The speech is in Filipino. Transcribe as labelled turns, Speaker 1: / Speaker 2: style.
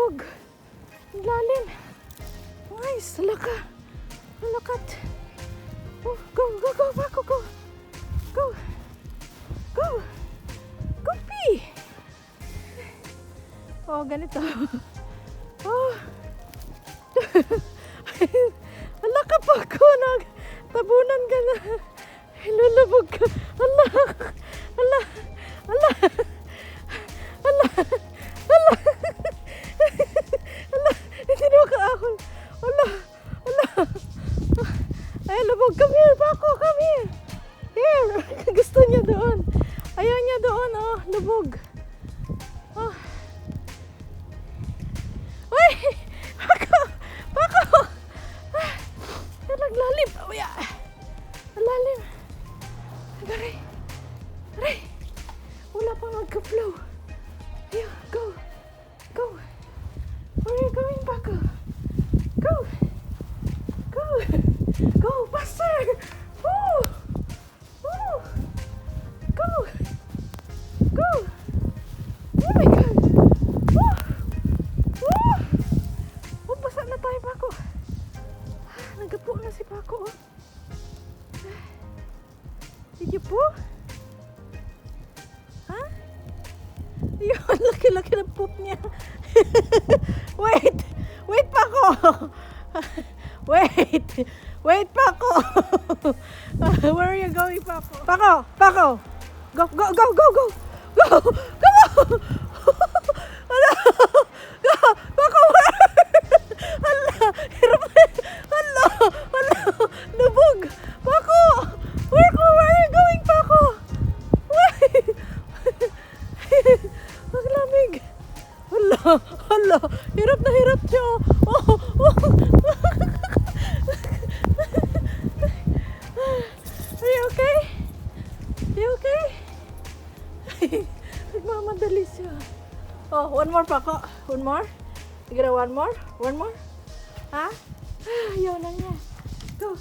Speaker 1: lubog. Ang lalim. Nice, laka. Lakat. Oh, go, go, go, Paco, go. Go. Go. Go, P. Oh, ganito. Oh. Ala ka, Paco. Tabunan ka na. Lulubog ka. Ala. Ala. Ala. Ala. Ala. Ala. Hindi na makaahon. Ala. Ala. Ay, lubog. Come here, Paco. Come here. Here. Gusto niya doon. Ayaw niya doon, oh. Lubog. Oh. Uy! Paco! Paco! Ah, naglalim. Oh, yeah. Naglalim. Aray. Aray. Wala pang magka-flow. Ayaw, go. Go. Where are you going, Paco? Go. Go. Go, faster. Woo! Woo! Go. Go. Oh my God. Woo! Woo! Oh, basa na tayo, Paco. Nagapo na si Paco, oh. Did you po? Ha? Yun, laki-laki ng poop niya. Wait! Wait, Paco! Wait! Wait, Paco! Where are you going, Paco? Paco! Paco! Go, go, go, go, go! Go! Come on! Hala! Go! Paco, where? Hala! Hirap! Hala! Hala! Lubog! Paco! Where are you going, Paco? Wait! Ang lamig! Hala! Hala! Hirap na hirap siya! Oh! Oh! Are you okay? Are you okay? Nagmamadali siya. Oh, one more, Paco. One more? You gonna one more? One more? Ha? Ayaw na niya. Go.